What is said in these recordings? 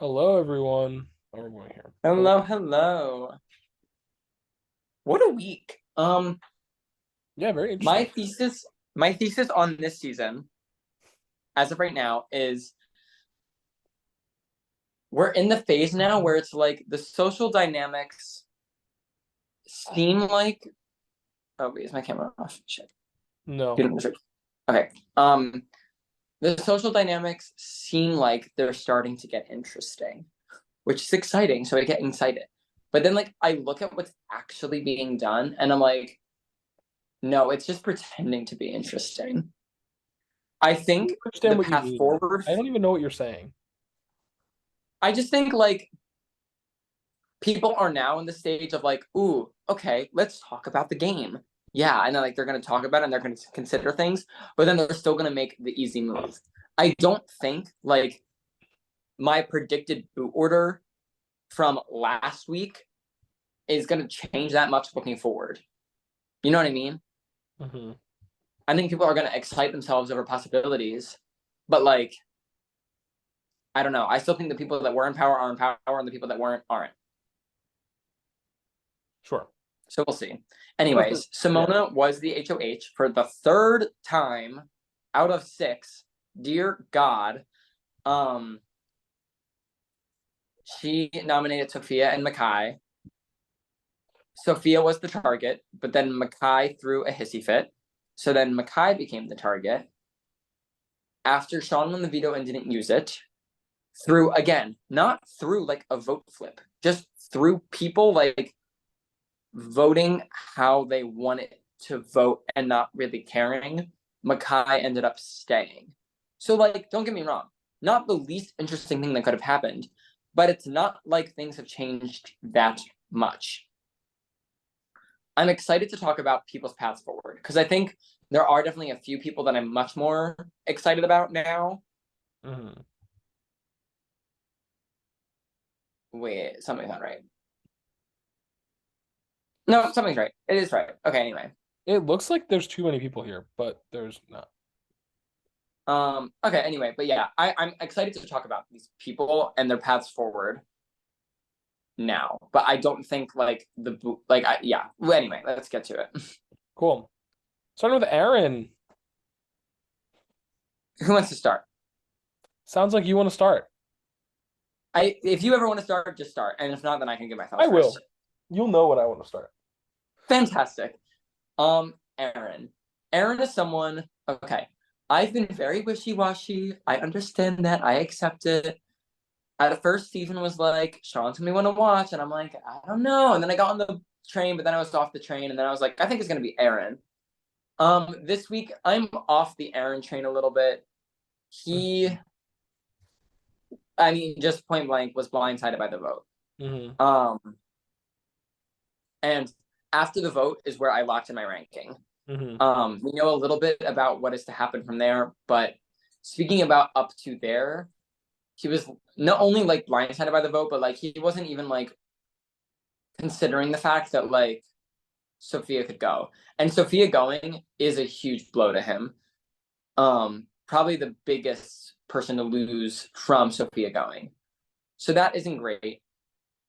Hello, everyone. Oh, we're going here. Hello. Hello, hello. What a week. Yeah, very My interesting. thesis, my thesis on this season, as of right now, is we're in the phase now where it's like the social dynamics seem like. Oh wait, is my camera off? Shit. No, Okay. The social dynamics seem like they're starting to get interesting, which is exciting. So I get excited. But then, like, I look at what's actually being done, and I'm like, no, it's just pretending to be interesting. I I don't think the understand what you path mean. forward, I don't even know what you're saying. I just think like people are now in the stage of like, ooh, okay, let's talk about the game. Yeah, and then like they're gonna talk about it and they're gonna consider things, but then they're still gonna make the easy move. I don't think like my predicted boot order from last week is gonna change that much looking forward. You know what I mean? Hmm. I think people are gonna excite themselves over possibilities, but like I don't know. I still think the people that were in power are in power, and the people that weren't aren't. Sure. So we'll see. Listen, Anyways, yeah. Simona was the HOH for the third time out of six. Dear God. Um, she nominated Sophia and Makai. Sophia was the target, but then Makai threw a hissy fit. So then Makai became the target. After Sean won the veto and didn't use it, through again, not through like a vote flip, just through people like voting how they wanted to vote and not really caring, Makai ended up staying. So, like, don't get me wrong, not the least interesting thing that could have happened, but it's not like things have changed that much. I'm excited to talk about people's paths forward because I think there are definitely a few people that I'm much more excited about now. Hmm. Wait, something's not right. No, something's right. It is right. Okay, anyway. It looks like there's too many people here, but there's not. Okay, anyway, but yeah, I'm excited to talk about these people and their paths forward now. But I don't think like yeah. Well, anyway, let's get to it. Cool. Starting with Aaron. Who wants to start? Sounds like you want to start. I if you ever want to start, just start. And if not, then I can give my I thoughts will. first. You'll know when I want to start. Fantastic. Aaron. Aaron is someone, okay. I've been very wishy-washy. I understand that. I accept it. At first, Stephen was like, Sean's gonna be one to watch, and I'm like, I don't know. And then I got on the train, but then I was off the train, and then I was like, I think it's gonna be Aaron. This week I'm off the Aaron train a little bit. He, I mean, just point blank, was blindsided by the vote. Hmm. Um, and after the vote is where I locked in my ranking. Hmm. We know a little bit about what is to happen from there, but speaking about up to there, he was not only like blindsided by the vote, but like he wasn't even like considering the fact that like Sophia could go. And Sophia going is a huge blow to him. Probably the biggest person to lose from Sophia going. So that isn't great.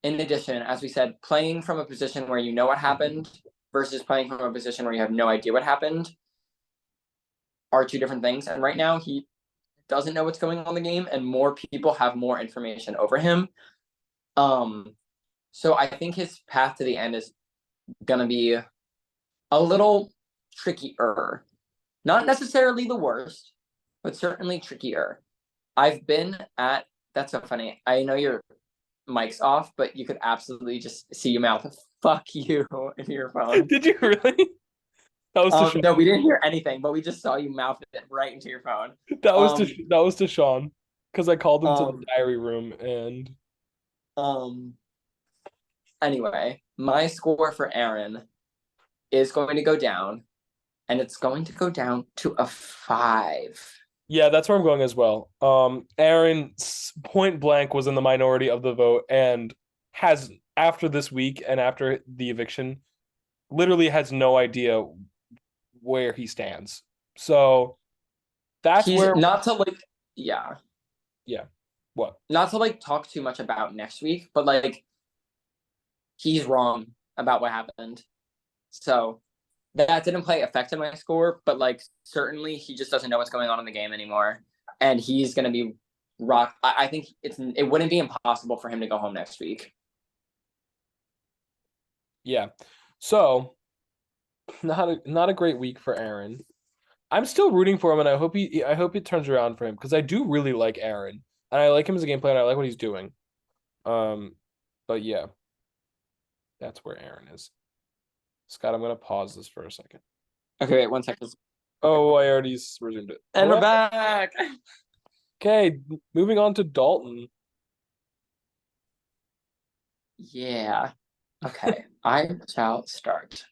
In addition, as we said, playing from a position where you know what happened versus playing from a position where you have no idea what happened are two different things. And right now, he doesn't know what's going on in the game, and more people have more information over him. Um, so I think his path to the end is gonna be a little trickier. Not necessarily the worst, but certainly trickier. I've been at that's so funny. I know your mic's off, but you could absolutely just see your mouth. Fuck you in your phone. Did you really? That was to Sean. No, we didn't hear anything, but we just saw you mouth it right into your phone. That was to Sean because I called him to the Um, diary room and um. Anyway, my score for Aaron is going to go down, and it's going to go down to a 5. yeah, that's where I'm going as well. Aaron point blank was in the minority of the vote and has after this week and after the eviction, literally has no idea where he stands. So that's He's where, not to like, yeah. yeah. What? not to like talk too much about next week, but like he's wrong about what happened. So that didn't play affect in my score, but like certainly he just doesn't know what's going on in the game anymore, and he's gonna be rock. I think it wouldn't be impossible for him to go home next week. Yeah. So not a great week for Aaron. I'm still rooting for him, and I hope it turns around for him because I do really like Aaron, and I like him as a game player, and I like what he's doing. Um, but yeah, that's where Aaron is. Scott, I'm gonna pause this for a second. Okay, wait 1 second. Oh, I already resumed it. And we're back. Okay, moving on to Dalton. Yeah. Okay, I shall start.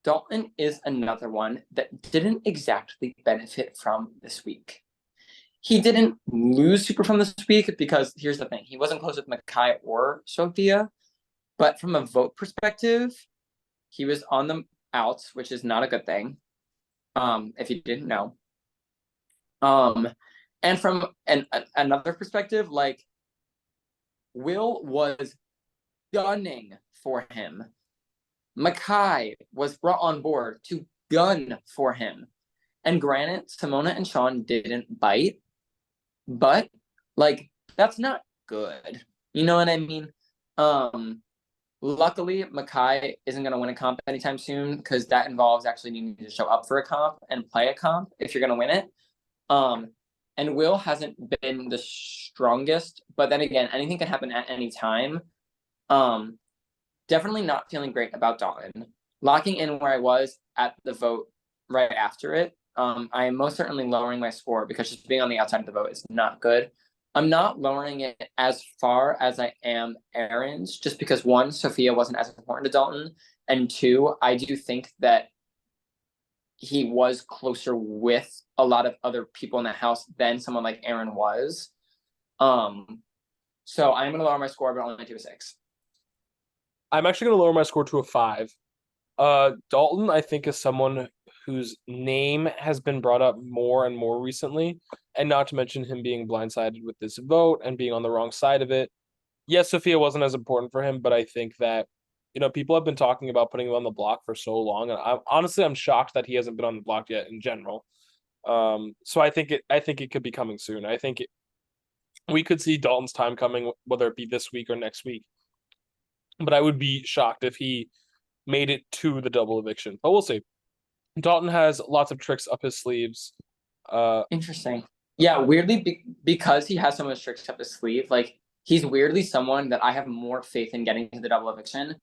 Dalton is another one that didn't exactly benefit from this week. He didn't lose super from this week because here's the thing: he wasn't close with Makai or Sophia, but from a vote perspective, he was on the outs, which is not a good thing. If you didn't know. And from another perspective, like Will was gunning for him. Makai was brought on board to gun for him. And granted, Simona and Sean didn't bite, but like that's not good. You know what I mean? Luckily, Makai isn't going to win a comp anytime soon because that involves actually needing to show up for a comp and play a comp if you're going to win it. And Will hasn't been the strongest, but then again, anything can happen at any time. Definitely not feeling great about Dalton. Locking in where I was at the vote right after it. I am most certainly lowering my score because just being on the outside of the vote is not good. I'm not lowering it as far as I am Aaron's, just because one, Sophia wasn't as important to Dalton, and two, I do think that he was closer with a lot of other people in the house than someone like Aaron was. So I'm going to lower my score, but only to a 6. I'm actually gonna lower my score to a 5. Dalton, I think, is someone whose name has been brought up more and more recently, and not to mention him being blindsided with this vote and being on the wrong side of it. Yes, Sophia wasn't as important for him, but I think that people have been talking about putting him on the block for so long, and I'm shocked that he hasn't been on the block yet in general. So I think it could be coming soon. We could see Dalton's time coming, whether it be this week or next week. But I would be shocked if he made it to the double eviction. But we'll see. Dalton has lots of tricks up his sleeves. Interesting. Yeah, weirdly, because he has so much tricks up his sleeve, like he's weirdly someone that I have more faith in getting to the double eviction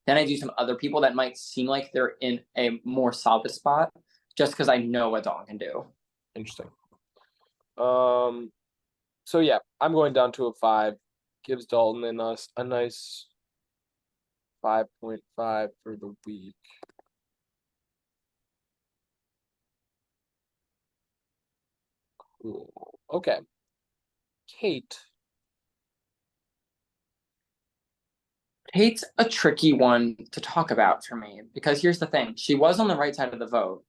than I do some other people that might seem like they're in a more solid spot just because I know what Dalton can do. Interesting. So yeah, I'm going down to a 5. Gives Dalton and us a nice 5.5 for the week. Cool. Okay. Kate. Kate's a tricky one to talk about for me because here's the thing: she was on the right side of the vote,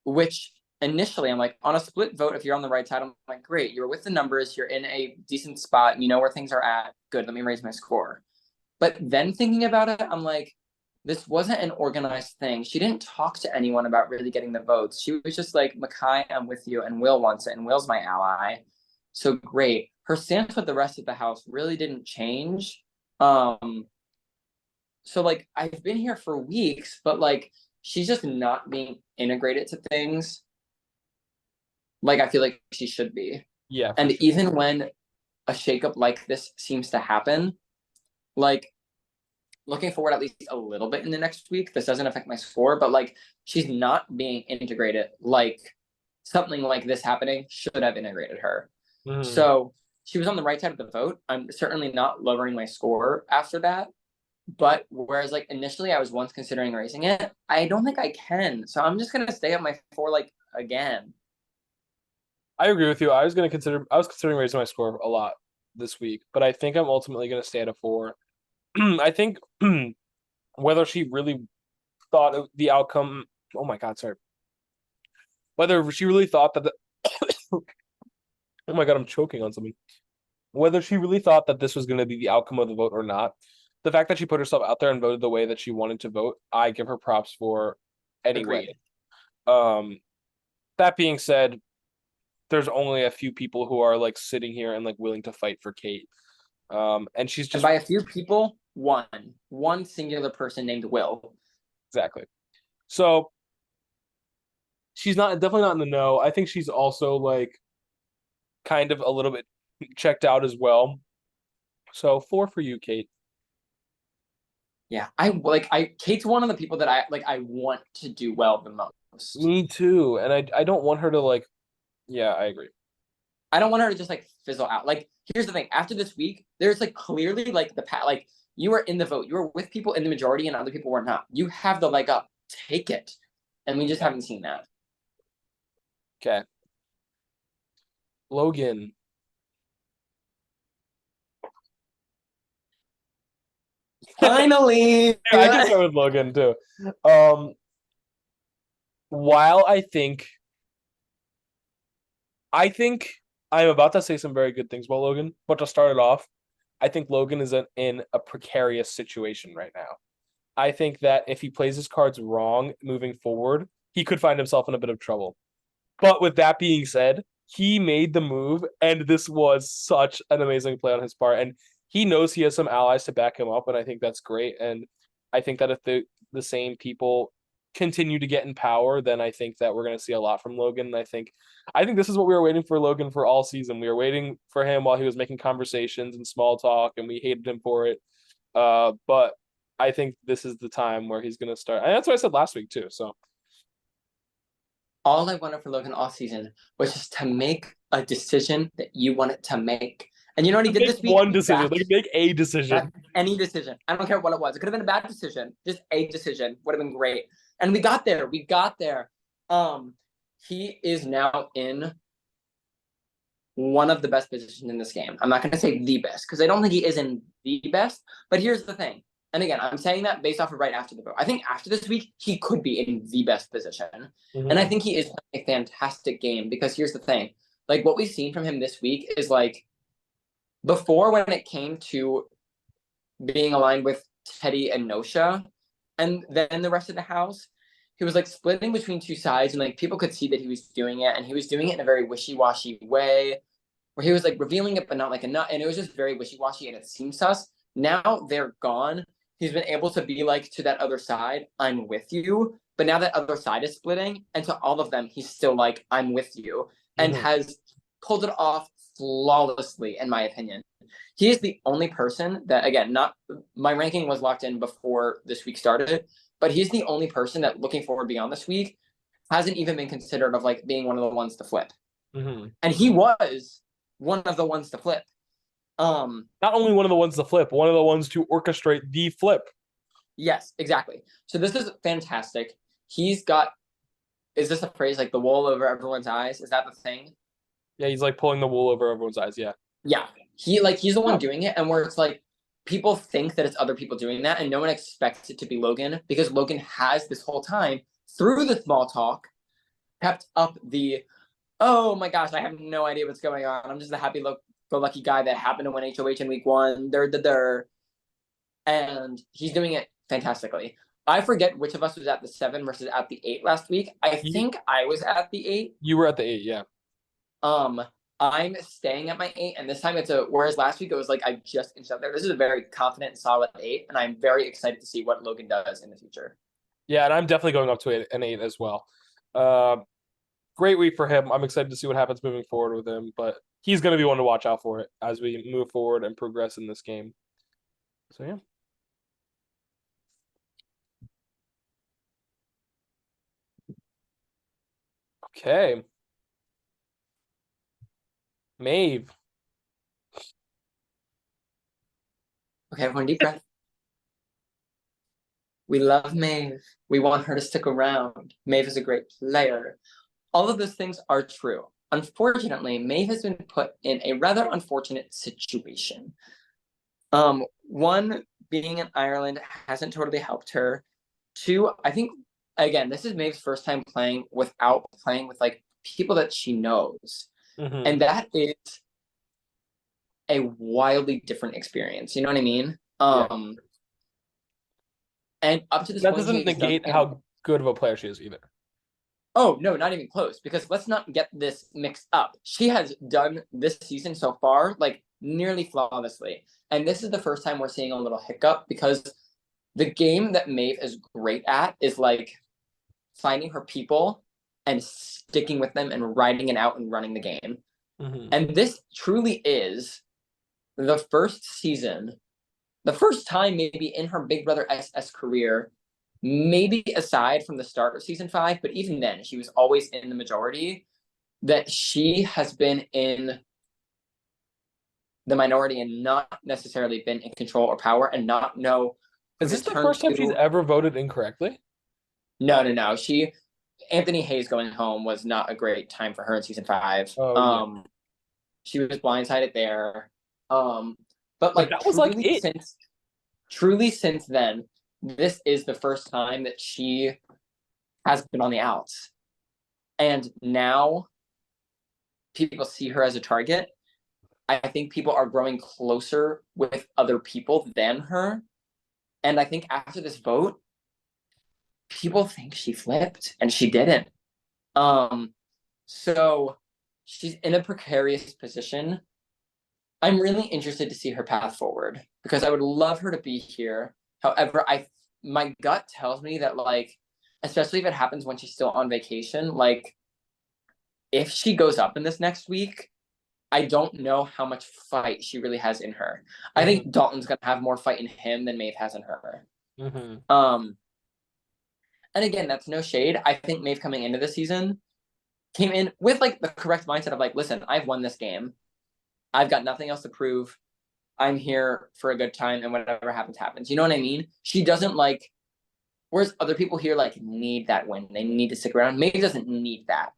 which initially I'm like, on a split vote, if you're on the right side, I'm like, great, you're with the numbers, you're in a decent spot, you know where things are at. Good, let me raise my score. But then thinking about it, I'm like, this wasn't an organized thing. She didn't talk to anyone about really getting the votes. She was just like, Makai, I'm with you, and Will wants it, and Will's my ally. So great. Her stance with the rest of the house really didn't change. So like I've been here for weeks, but like she's just not being integrated to things like I feel like she should be. Yeah. And Sure. even when a shakeup like this seems to happen, like looking forward at least a little bit in the next week, this doesn't affect my score, but like she's not being integrated like something like this happening should have integrated her. So she was on the right side of the vote. I'm certainly not lowering my score after that. But whereas like initially I was once considering raising it, I don't think I can. So I'm just gonna stay at my 4 like again. I agree with you. I was considering raising my score a lot this week, but I think I'm ultimately gonna stay at a 4. I think whether she really thought of the outcome. Oh my God, sorry. Whether she really thought that Oh my God, I'm choking on something. Whether she really thought that this was going to be the outcome of the vote or not, the fact that she put herself out there and voted the way that she wanted to vote, I give her props for anyway. Agreed. Um, that being said, there's only a few people who are like sitting here and like willing to fight for Kate. And she's And just by a few people, one singular person named Will. exactly. So she's not definitely not in the know. I think she's also like kind of a little bit checked out as well. So four for you, Kate. Yeah, I Kate's one of the people that I want to do well the most. Me too. And I don't want her to like yeah, I agree. I don't want her to just like fizzle out. Like, here's the thing: after this week, there's like clearly like like you were in the vote, you were with people in the majority, and other people were not. You have the leg up. Take it, and we just Yeah. haven't seen that. Okay. Logan. Finally, Yeah, I can start with Logan too. Um, while I think I'm about to say some very good things about Logan, but to start it off, I think Logan is in a precarious situation right now. I think that if he plays his cards wrong moving forward, he could find himself in a bit of trouble. But with that being said, he made the move, and this was such an amazing play on his part. And he knows he has some allies to back him up, and I think that's great. And I think that if the same people continue to get in power, then I think that we're going to see a lot from Logan. And I think this is what we were waiting for Logan for all season. We were waiting for him while he was making conversations and small talk, and we hated him for it. But I think this is the time where he's going to start. And that's what I said last week too. So all I wanted for Logan all season was just to make a decision that you wanted to make. And you know what he did make this week? one decision, like make a decision. Any decision. I don't care what it was. It could have been a bad decision. Just a decision would have been great. And we got there. We got there. He is now in one of the best positions in this game. I'm not going to say the best because I don't think he is in the best. But here's the thing. And again, I'm saying that based off of right after the vote. I think after this week, he could be in the best position. Mm-hmm. And I think he is a fantastic game because here's the thing. Like, what we've seen from him this week is like, before when it came to being aligned with Teddy and Nosha, and then the rest of the house, he was like splitting between two sides, and like people could see that he was doing it, and he was doing it in a very wishy-washy way, where he was like revealing it but not like a nut, and it was just very wishy-washy, and it seemed sus. Now they're gone. He's been able to be like to that other side, I'm with you. But now that other side is splitting, and to all of them, he's still like, I'm with you, and Mm-hmm. has pulled it off flawlessly, in my opinion. He is the only person that, again, not my ranking was locked in before this week started, but he's the only person that, looking forward beyond this week, hasn't even been considered of like being one of the ones to flip. Mm-hmm. And he was one of the ones to flip. Not only one of the ones to flip, one of the ones to orchestrate the flip. Yes, exactly. So this is fantastic. He's got, is this a phrase like the wool over everyone's eyes? Is that the thing? Yeah, he's like pulling the wool over everyone's eyes. Yeah. Yeah. He's the one doing it, and where it's like people think that it's other people doing that, and no one expects it to be Logan, because Logan has this whole time, through the small talk, kept up the, oh my gosh, I have no idea what's going on. I'm just a happy go lucky guy that happened to win HOH in week one. And he's doing it fantastically. I forget which of us was at the 7 versus at the 8 last week. I think I was at the 8. You were at the 8, yeah. I'm staying at my 8, and this time whereas last week it was like I just inched up there. This is a very confident, solid 8, and I'm very excited to see what Logan does in the future. Yeah, and I'm definitely going up to an 8 as well. Great week for him. I'm excited to see what happens moving forward with him, but he's going to be one to watch out for it as we move forward and progress in this game. So, yeah. Okay. Maeve. Okay, everyone, deep breath. We love Maeve. We want her to stick around. Maeve is a great player. All of those things are true. Unfortunately, Maeve has been put in a rather unfortunate situation. One, being in Ireland hasn't totally helped her. Two, I think, again, this is Maeve's first time playing without playing with like people that she knows. Mm-hmm. And that is a wildly different experience. You know what I mean? Yeah. And up to this That point, she doesn't has done. negate how good of a player she is either. Oh no, not even close. Because let's not get this mixed up. She has done this season so far like nearly flawlessly, and this is the first time we're seeing a little hiccup because the game that Maeve is great at is like finding her people and sticking with them and riding it out and running the game. Mm-hmm. And this truly is the first season, the first time maybe in her Big Brother SS career, maybe aside from the start of season 5, but even then, she was always in the majority, that she has been in the minority and not necessarily been in control or power and not know who Is to this the turn first time she's to. ever voted incorrectly? No. Anthony Hayes going home was not a great time for her in season 5. Oh yeah. She was blindsided there. But But like that was like it. truly since then, this is the first time that she has been on the outs. And now people see her as a target. I think people are growing closer with other people than her. And I think after this vote, people think she flipped and she didn't. Um, so she's in a precarious position. I'm really interested to see her path forward because I would love her to be here. However, my gut tells me that like, especially if it happens when she's still on vacation, like if she goes up in this next week, I don't know how much fight she really has in her. I Mm-hmm. think Dalton's gonna have more fight in him than Maeve has in her. Mm-hmm. Um, and again, that's no shade. I think Maeve coming into the season came in with like the correct mindset of like, listen, I've won this game. I've got nothing else to prove. I'm here for a good time, and whatever happens, happens. You know what I mean? She doesn't like. Whereas other people here like need that win. They need to stick around. Maeve doesn't need that.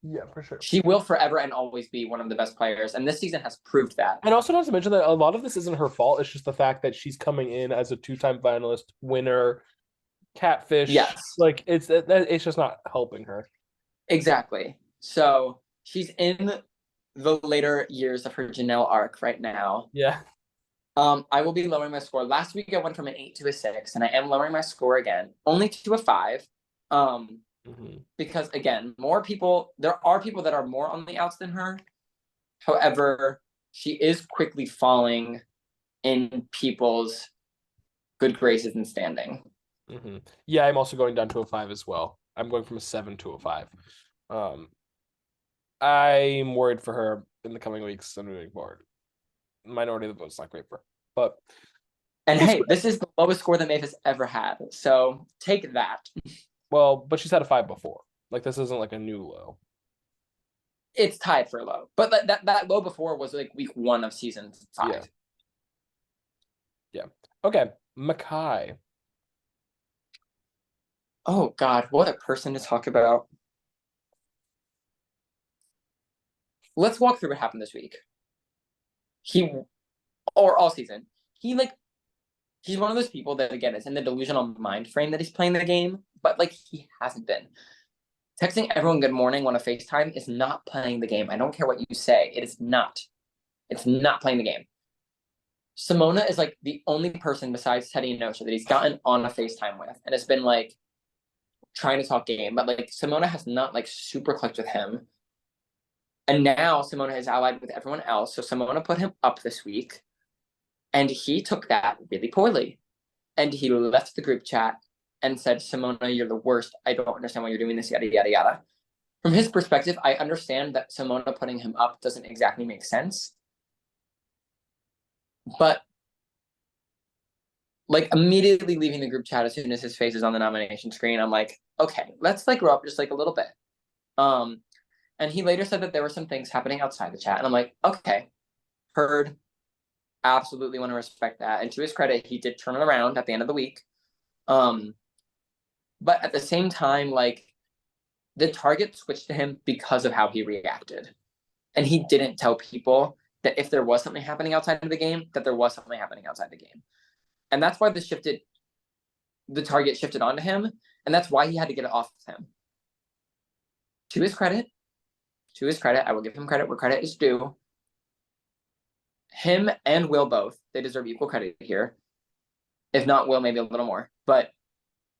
Yeah, for sure. She will forever and always be one of the best players, and this season has proved that. And also not to mention that a lot of this isn't her fault. It's just the fact that she's coming in as a two-time finalist, winner, catfish. Yes, Like it's just not helping her. exactly. So she's in the later years of her Janelle arc right now. Yeah. I will be lowering my score. Last week I went from an 8 to a 6, and I am lowering my score again, only to a 5. Mm-hmm. Because again, there are people that are more on the outs than her. However, she is quickly falling in people's good graces and standing. Mm-hmm. Yeah, I'm also going down to a 5 as well. I'm going from a 7 to a 5. Um, I'm worried for her in the coming weeks and moving forward. Minority of the vote's not great for her, but And we'll hey, this is the lowest score that Maeve has ever had. So take that. but she's had a 5 before. Like this isn't like a new low. It's tied for low. But that low before was like week 1 of season 5. Yeah. Yeah. Okay. Makai. Oh God, what a person to talk about. Let's walk through what happened this week. He or all season. He's one of those people that again is in the delusional mind frame that he's playing the game, but like he hasn't been. Texting everyone good morning on a FaceTime is not playing the game. I don't care what you say. It is not. It's not playing the game. Simona is like the only person besides Teddy and Nosha that he's gotten on a FaceTime with. And it's been like trying to talk game. But like Simona has not like super clicked with him. And now Simona is allied with everyone else. So Simona put him up this week. And he took that really poorly. And he left the group chat and said, Simona, you're the worst. I don't understand why you're doing this, yada, yada, yada. From his perspective, I understand that Simona putting him up doesn't exactly make sense. But like immediately leaving the group chat as soon as his face is on the nomination screen, I'm like, okay, let's like grow up just like a little bit. And he later said that there were some things happening outside the chat. And I'm like, okay, heard, absolutely want to respect that. And to his credit, he did turn it around at the end of the week. But at the same time, like the target switched to him because of how he reacted. And he didn't tell people that if there was something happening outside of the game, that there was something happening outside the game. And that's why the target shifted onto him. And that's why he had to get it off of him. To his credit, to his credit, I will give him credit where credit is due. Him and Will both, they deserve equal credit here. If not Will, maybe a little more, but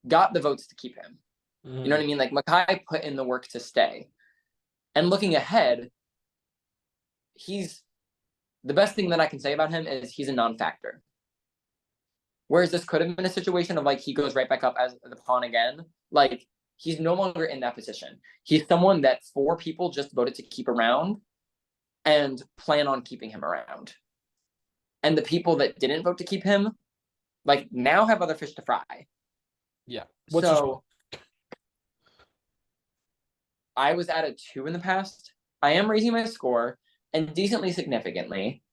got the votes to keep him. Mm-hmm. You know what I mean? Like Makai put in the work to stay. And looking ahead, he's the best thing that I can say about him is he's a non-factor. Whereas this could have been a situation of like he goes right back up as the pawn again. Like he's no longer in that position. He's someone that 4 people just voted to keep around and plan on keeping him around. And the people that didn't vote to keep him, like now have other fish to fry. Yeah. So I was at a 2 in the past. I am raising my score and decently significantly.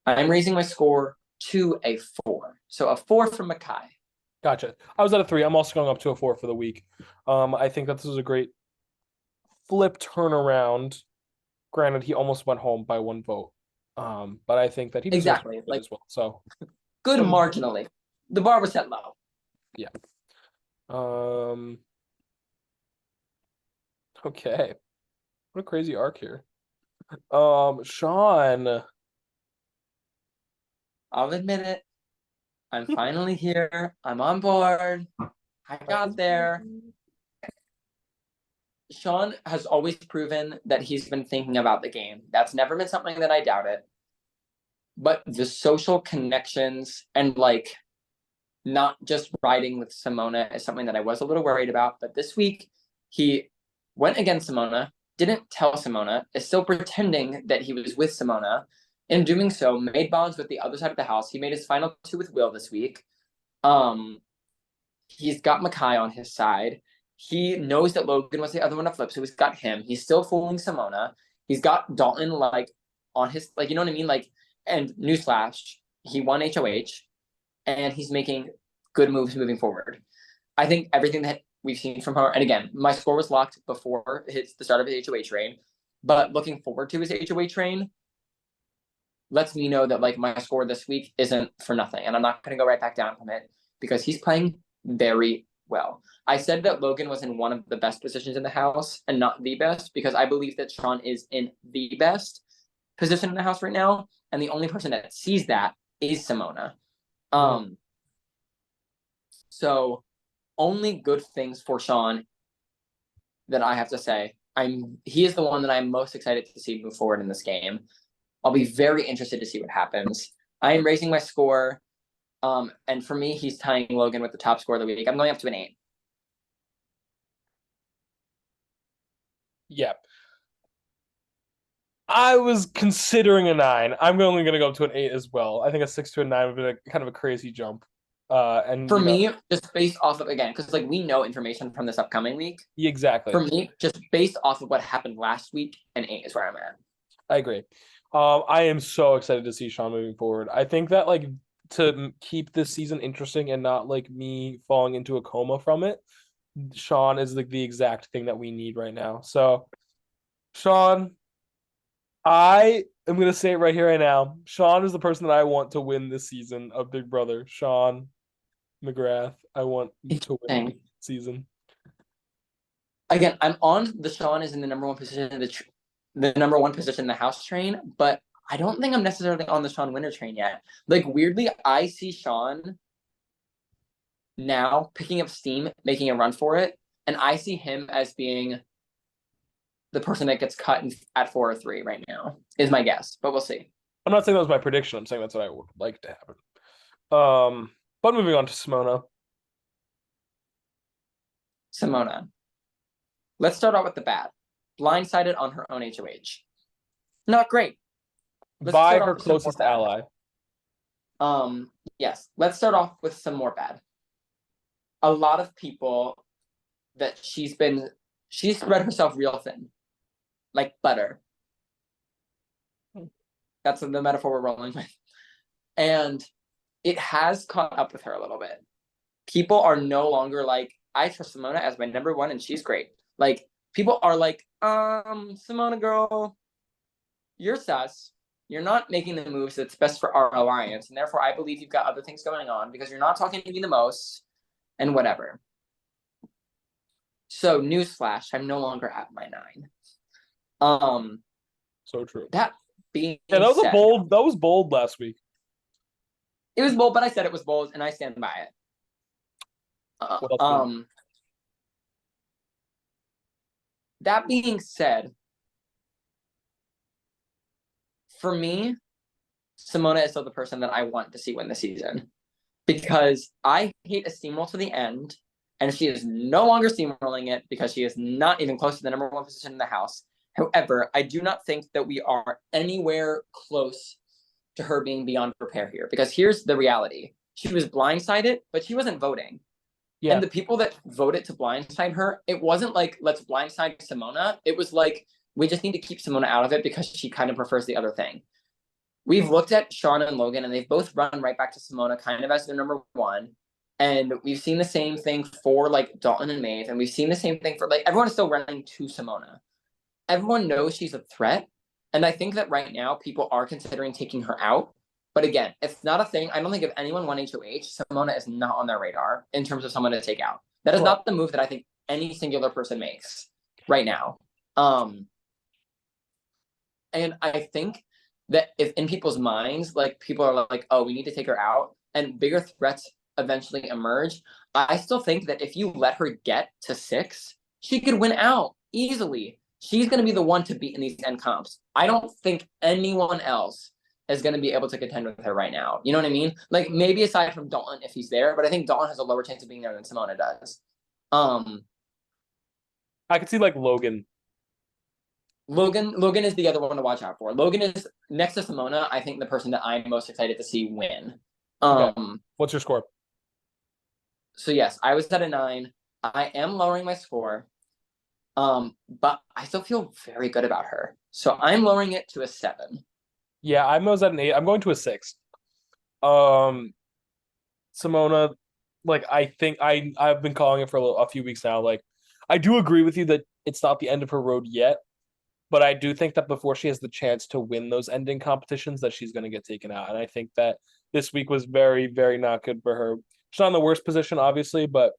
I'm raising my score to a 4. So a 4 from Makai. Gotcha. I was at a 3. I'm also going up to a 4 for the week. I think that this was a great flip turnaround. Granted, he almost went home by 1 vote. But I think that he deserves Exactly. it as well. So good marginally. The bar was set low. Yeah. Okay. What a crazy arc here. Sean. I'll admit it. I'm finally here. I'm on board. I got there. Sean has always proven that he's been thinking about the game. That's never been something that I doubted. But the social connections and like not just riding with Simona is something that I was a little worried about. But this week, he went against Simona, didn't tell Simona, is still pretending that he was with Simona. In doing so, made bonds with the other side of the house. He made his final 2 with Will this week. He's got Makai on his side. He knows that Logan was the other one to flip, so he's got him. He's still fooling Simona. He's got Dalton like on his like, you know what I mean? Like, and newsflash, he won HOH, and he's making good moves moving forward. I think everything that we've seen from her, and again, my score was locked before the start of his HOH reign, but looking forward to his HOH reign lets me know that like my score this week isn't for nothing, and I'm not going to go right back down from it because he's playing very well. I said that Logan was in one of the best positions in the house and not the best because I believe that Sean is in the best position in the house right now, and the only person that sees that is Simona. So only good things for Sean that I have to say. He is the one that I'm most excited to see move forward in this game. I'll be very interested to see what happens. I am raising my score. And for me, he's tying Logan with the top score of the week. I'm going up to an 8. Yeah. I was considering a 9. I'm only going to go up to an 8 as well. I think a 6 to a 9 would be kind of a crazy jump. And for me, just based off of, again, because like we know information from this upcoming week. Exactly. For me, just based off of what happened last week, an 8 is where I'm at. I agree. I am so excited to see Sean moving forward. I think that like to keep this season interesting and not like me falling into a coma from it, Sean is like the exact thing that we need right now. So, Sean, I am gonna say it right here, right now. Sean is the person that I want to win this season of Big Brother. Sean McGrath. I want to win this season. Again, I'm on the Sean is in the number 1 position in the number 1 position in the house train, but I don't think I'm necessarily on the Sean winner train yet. Like weirdly, I see Sean now picking up steam, making a run for it, and I see him as being the person that gets cut at 4 or 3 right now, is my guess, but we'll see. I'm not saying that was my prediction. I'm saying that's what I would like to happen. But moving on to Simona. Simona. Let's start out with the bad. Blindsided on her own HOH. Not great. By her closest ally. Yes. Let's start off with some more bad. A lot of people that she's spread herself real thin. Like butter. That's the metaphor we're rolling with. And it has caught up with her a little bit. People are no longer like, I trust Simona as my number 1 and she's great. Like, people are like, Simona girl, you're sus. You're not making the moves that's best for our alliance. And therefore, I believe you've got other things going on because you're not talking to me the most and whatever. So, newsflash, I'm no longer at my 9. Um, So true. that being Yeah, said, that was bold last week. it was bold, but I said it was bold, and I stand by it. Uh, What else do you um, that being said, for me, Simona is still the person that I want to see win the season because I hate a steamroll to the end, and she is no longer steamrolling it because she is not even close to the number one position in the house. However, I do not think that we are anywhere close to her being beyond repair here because here's the reality. She was blindsided, but she wasn't voting. And Yeah. the people that voted to blindside her, it wasn't like, let's blindside Simona. It was like, we just need to keep Simona out of it because she kind of prefers the other thing. We've looked at Sean and Logan, and they've both run right back to Simona kind of as their number one. And we've seen the same thing for like Dalton and Maeve, and we've seen the same thing for like everyone is still running to Simona. Everyone knows she's a threat. And I think that right now people are considering taking her out. But again, it's not a thing. I don't think if anyone won HOH, Simona is not on their radar in terms of someone to take out. That is Right. not the move that I think any singular person makes right now. And I think that if in people's minds, like people are like, oh, we need to take her out, and bigger threats eventually emerge, I still think that if you let her get to 6, she could win out easily. She's going to be the one to beat in these end comps. I don't think anyone else is going to be able to contend with her right now. You know what I mean? Like maybe aside from Dalton if he's there, but I think Dalton has a lower chance of being there than Simona does. Um, I could see like Logan. Logan is the other one to watch out for. Logan is next to Simona, I think the person that I'm most excited to see win. Okay. Um, What's your score? so yes, I was at a 9. I am lowering my score. But I still feel very good about her. So I'm lowering it to a 7. Yeah, I was at an 8. I'm going to a 6. Um, Simona, like I think I've been calling it for a few weeks now. Like, I do agree with you that it's not the end of her road yet, but I do think that before she has the chance to win those ending competitions, that she's going to get taken out. And I think that this week was very, very not good for her. She's not in the worst position, obviously, but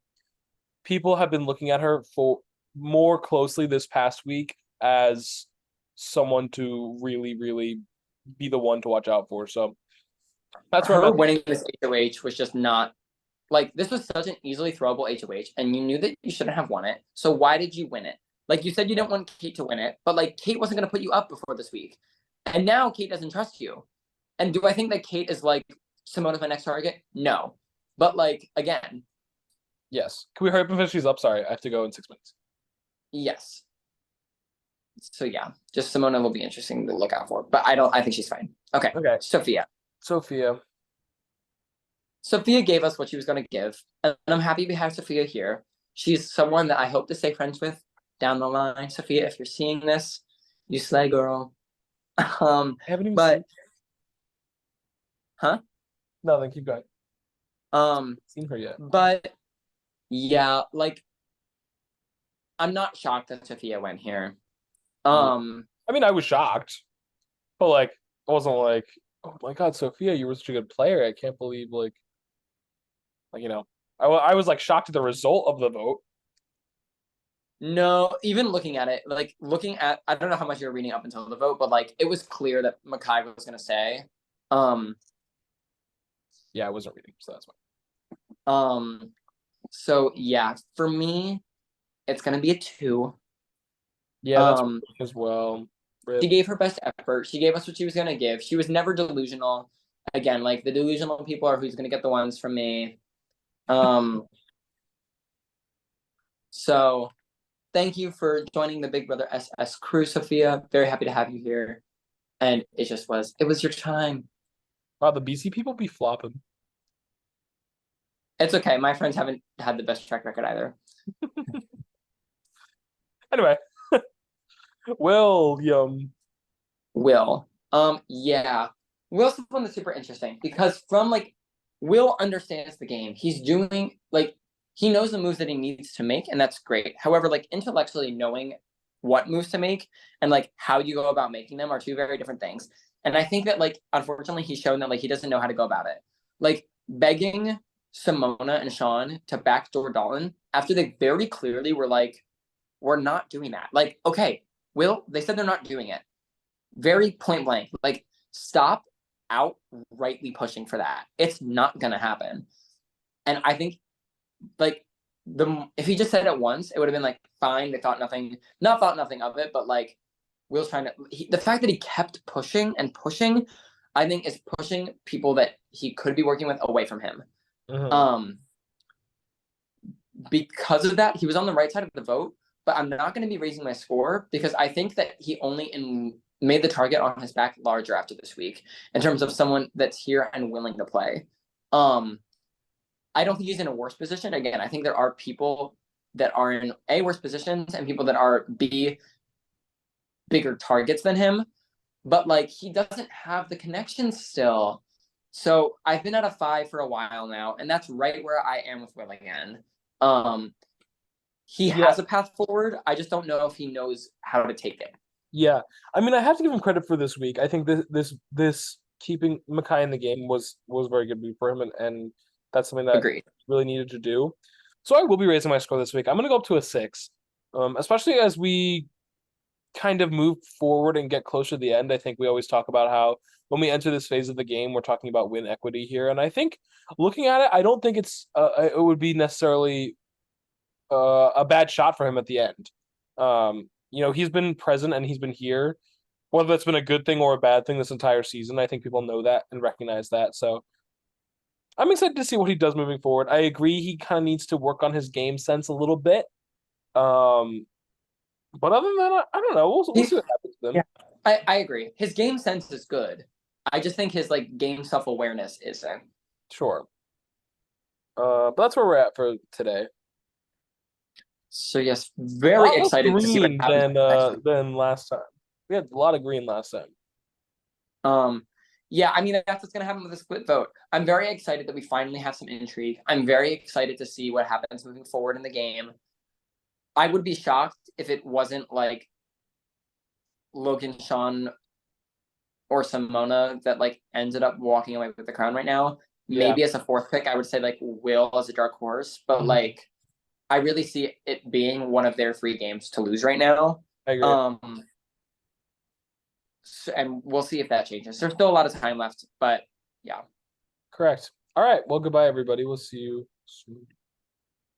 people have been looking at her for more closely this past week as someone to really, really be the one to watch out for. So that's where I'm Her at. winning this HOH was just not like this was such an easily throwable HOH, and you knew that you shouldn't have won it. So why did you win it? Like you said, you didn't want Kate to win it, but like Kate wasn't going to put you up before this week, and now Kate doesn't trust you. And do I think that Kate is like Simona's my next target? No, but like again, Yes. Can we hurry up and finish these up? Sorry, I have to go in 6 minutes. yes. So yeah, just Simona will be interesting to look out for, but I think she's fine. Okay, Okay. Sophia. Sophia. Sophia gave us what she was going to give, and I'm happy we have Sophia here. She's someone that I hope to stay friends with down the line. Sophia, if you're seeing this, you slay, girl. I haven't even But seen. huh? Nothing. Keep going. Um, Seen her yet? but yeah, like I'm not shocked that Sophia went here. Yeah. Um, I mean, I was shocked, but like, I wasn't like, oh my God, Sophia, you were such a good player. I can't believe like I was like shocked at the result of the vote. no, even looking at it, like looking at, I don't know how much you were reading up until the vote, but like it was clear that Makai was going to say. Um, Yeah, I wasn't reading, so that's why. um, so yeah, for me, it's going to be a 2. Yeah, that's Um, as well. she Rip. gave her best effort. She gave us what she was going to give. She was never delusional. Again, like the delusional people are who's going to get the ones from me. Um, so thank you for joining the Big Brother SS crew, Sophia. Very happy to have you here. And it was your time. Wow, the BC people be flopping. It's okay. My friends haven't had the best track record either. Anyway, William. Will. Yeah. Will's the one that's super interesting because from like Will understands the game. He's doing like he knows the moves that he needs to make, and that's great. However, like intellectually knowing what moves to make and like how you go about making them are two very different things. And I think that like unfortunately he's shown that like he doesn't know how to go about it. Like begging Simona and Sean to backdoor Dalton after they very clearly were like, we're not doing that. Like, okay, Will, they said they're not doing it. Very point blank. Like, stop outrightly pushing for that. It's not gonna happen. And I think, like, if he just said it once, it would have been like fine. They thought nothing, not thought nothing of it, but like Will's trying to. The fact that he kept pushing and pushing, I think, is pushing people that he could be working with away from him. Mhm. Because of that, he was on the right side of the vote, but I'm not going to be raising my score because I think that he only made the target on his back larger after this week in terms of someone that's here and willing to play. I don't think he's in a worse position. Again, I think there are people that are in A, worse positions, and people that are B, bigger targets than him. But like, he doesn't have the connections still. So I've been at a 5 for a while now, and that's right where I am with Will again. He Yeah, has a path forward. I just don't know if he knows how to take it. yeah. I mean, I have to give him credit for this week. I think this keeping Mackay in the game was very good for him, and that's something that Agreed. really needed to do. So I will be raising my score this week. I'm gonna go up to a 6. Especially as we kind of move forward and get closer to the end. I think we always talk about how when we enter this phase of the game, we're talking about win equity here, and I think looking at it, I don't think it would be necessarily a bad shot for him at the end. He's been present and he's been here. Whether that's been a good thing or a bad thing this entire season, I think people know that and recognize that. So I'm excited to see what he does moving forward. I agree he kind of needs to work on his game sense a little bit. Um, but other than that, I don't know. We'll see what happens then. Yeah, I agree. His game sense is good. I just think his like game self awareness isn't. Sure. But that's where we're at for today. So yes, A very lot less excited to see what green happens next week. than last time. We had a lot of green last time. Yeah, I mean that's what's gonna happen with the split vote. I'm very excited that we finally have some intrigue. I'm very excited to see what happens moving forward in the game. I would be shocked if it wasn't like Logan, Sean, or Simona that like ended up walking away with the crown right now. Yeah. Maybe as a fourth pick, I would say like Will as a dark horse, but Mhm. like I really see it being one of their 3 games to lose right now. I agree. Um, and we'll see if that changes. There's still a lot of time left, but yeah. Correct. All right. Well, goodbye, everybody. We'll see you soon.